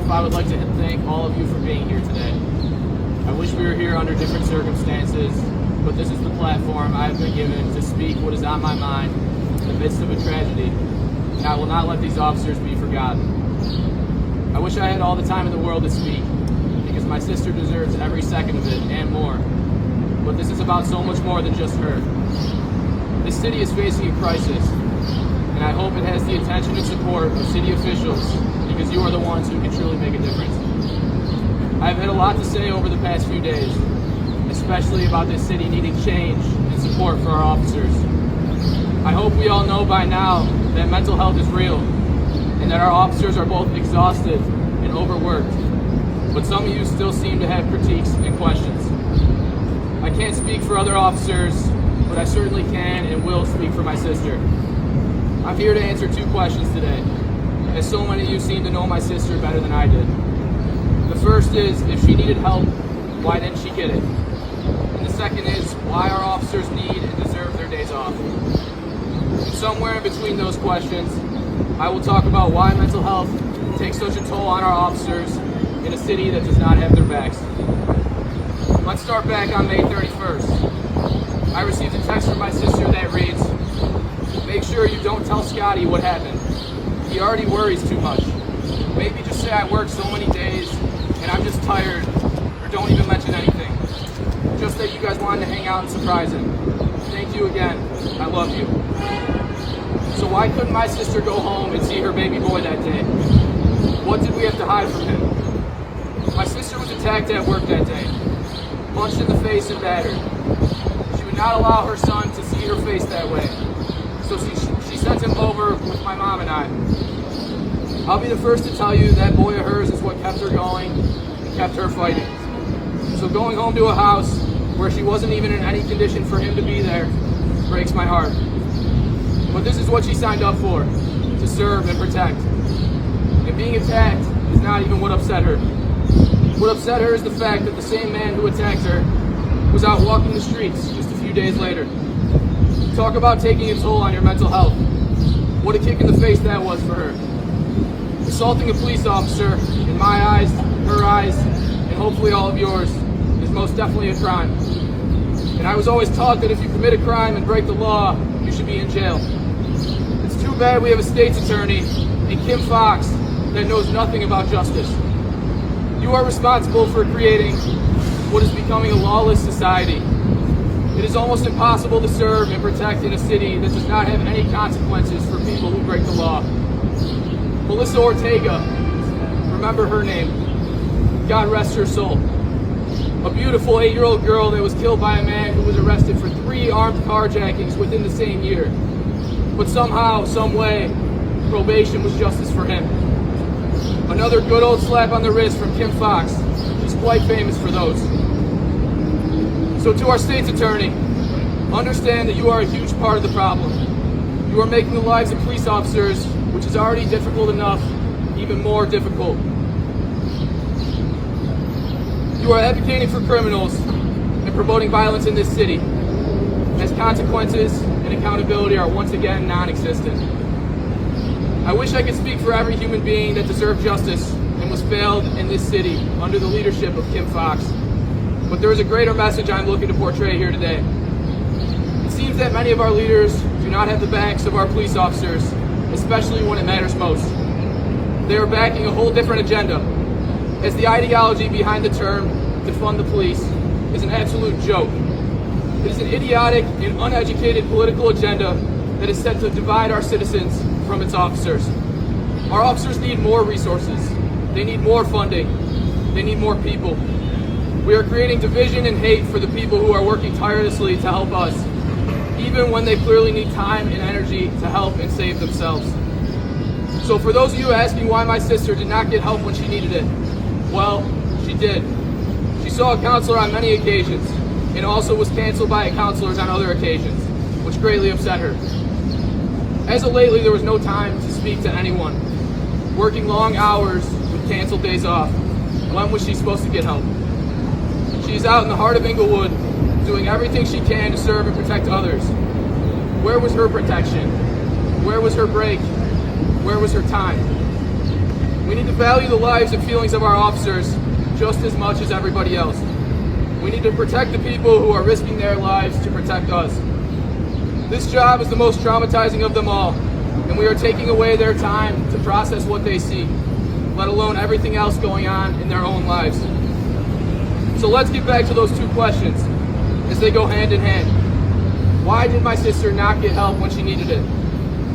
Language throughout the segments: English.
off, I would like to thank all of you for being here today. I wish we were here under different circumstances, but this is the platform I have been given to speak what is on my mind in the midst of a tragedy, and I will not let these officers be forgotten. I wish I had all the time in the world to speak, because my sister deserves every second of it and more. But this is about so much more than just her. This city is facing a crisis, and I hope it has the attention and support of city officials, because you are the ones who can truly make a difference. I've had a lot to say over the past few days, especially about this city needing change and support for our officers. I hope we all know by now that mental health is real, and that our officers are both exhausted and overworked, but some of you still seem to have critiques and questions. I can't speak for other officers, but I certainly can and will speak for my sister. I'm here to answer two questions today, as so many of you seem to know my sister better than I did. The first is, if she needed help, why didn't she get it? And the second is, why our officers need and deserve their days off. And somewhere in between those questions, I will talk about why mental health takes such a toll on our officers in a city that does not have their backs. Let's start back on May 31st. I received a text from my sister that reads, "Make sure you don't tell Scotty what happened. He already worries too much. Maybe just say I worked so many days and I'm just tired, or don't even mention anything. Just that you guys wanted to hang out and surprise him. Thank you again. I love you." So why couldn't my sister go home and see her baby boy that day? What did we have to hide from him? My sister was attacked at work that day, punched in the face and battered. She would not allow her son to see her face that way, so she sent him over with my mom and I. I'll be the first to tell you that boy of hers is what kept her going and kept her fighting. So going home to a house where she wasn't even in any condition for him to be there breaks my heart. But this is what she signed up for, to serve and protect. And being attacked is not even what upset her. What upset her is the fact that the same man who attacked her was out walking the streets just a few days later. Talk about taking a toll on your mental health. What a kick in the face that was for her. Assaulting a police officer, in my eyes, her eyes, and hopefully all of yours, is most definitely a crime. And I was always taught that if you commit a crime and break the law, you should be in jail. It's too bad we have a state's attorney, in Kim Fox, that knows nothing about justice. You are responsible for creating what is becoming a lawless society. It is almost impossible to serve and protect in a city that does not have any consequences for people who break the law. Melissa Ortega, remember her name. God rest her soul. A beautiful 8-year-old girl that was killed by a man who was arrested for 3 armed carjackings within the same year. But somehow, some way, probation was justice for him. Another good old slap on the wrist from Kim Fox. She's quite famous for those. So to our state's attorney, understand that you are a huge part of the problem. You are making the lives of police officers, which is already difficult enough, even more difficult. You are advocating for criminals and promoting violence in this city, as consequences and accountability are once again non-existent. I wish I could speak for every human being that deserved justice and was failed in this city under the leadership of Kim Fox. But there is a greater message I'm looking to portray here today. It seems that many of our leaders do not have the backs of our police officers, especially when it matters most. They are backing a whole different agenda, as the ideology behind the term defund the police is an absolute joke. It is an idiotic and uneducated political agenda that is set to divide our citizens from its officers. Our officers need more resources. They need more funding. They need more people. We are creating division and hate for the people who are working tirelessly to help us, even when they clearly need time and energy to help and save themselves. So for those of you asking why my sister did not get help when she needed it, well, she did. She saw a counselor on many occasions, and also was canceled by counselors on other occasions, which greatly upset her. As of lately, there was no time to speak to anyone. Working long hours with canceled days off. When was she supposed to get help? She's out in the heart of Inglewood, doing everything she can to serve and protect others. Where was her protection? Where was her break? Where was her time? We need to value the lives and feelings of our officers just as much as everybody else. We need to protect the people who are risking their lives to protect us. This job is the most traumatizing of them all, and we are taking away their time to process what they see, let alone everything else going on in their own lives. So let's get back to those two questions as they go hand in hand. Why did my sister not get help when she needed it?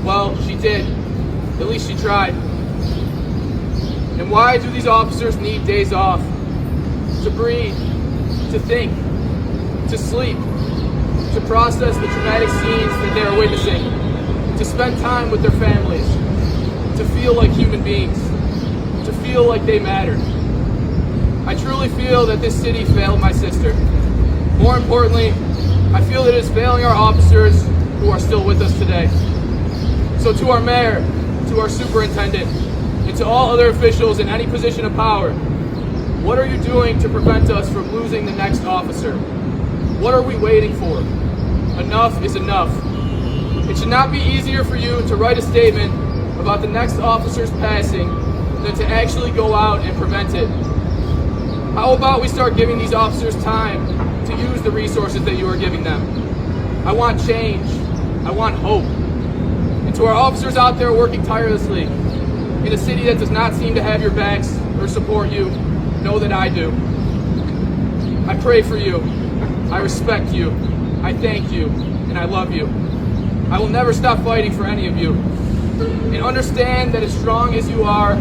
Well, she did. At least she tried. And why do these officers need days off? To breathe, to think, to sleep, to process the traumatic scenes that they are witnessing, to spend time with their families, to feel like human beings, to feel like they matter. I truly feel that this city failed my sister. More importantly, I feel that it is failing our officers who are still with us today. So to our mayor, to our superintendent, and to all other officials in any position of power, what are you doing to prevent us from losing the next officer? What are we waiting for? Enough is enough. It should not be easier for you to write a statement about the next officer's passing than to actually go out and prevent it. How about we start giving these officers time to use the resources that you are giving them? I want change. I want hope. And to our officers out there working tirelessly in a city that does not seem to have your backs or support you, know that I do. I pray for you. I respect you. I thank you. And I love you. I will never stop fighting for any of you. And understand that as strong as you are,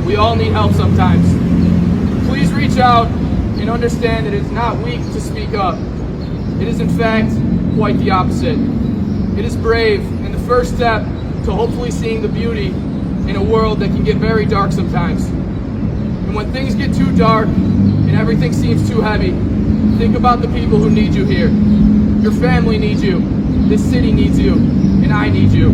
we all need help sometimes. Please reach out and understand that it is not weak to speak up. It is in fact quite the opposite. It is brave and the first step to hopefully seeing the beauty in a world that can get very dark sometimes. And when things get too dark and everything seems too heavy, think about the people who need you here. Your family needs you, this city needs you, and I need you.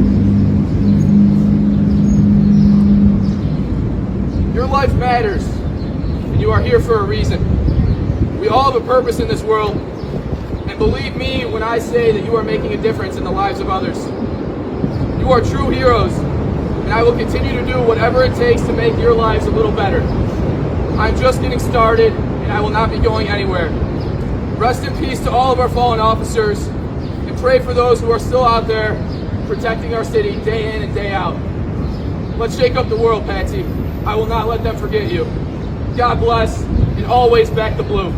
Your life matters, and you are here for a reason. We all have a purpose in this world, and believe me when I say that you are making a difference in the lives of others. You are true heroes, and I will continue to do whatever it takes to make your lives a little better. I'm just getting started, and I will not be going anywhere. Rest in peace to all of our fallen officers, and pray for those who are still out there protecting our city day in and day out. Let's shake up the world, Patsy. I will not let them forget you. God bless, and always back the blue.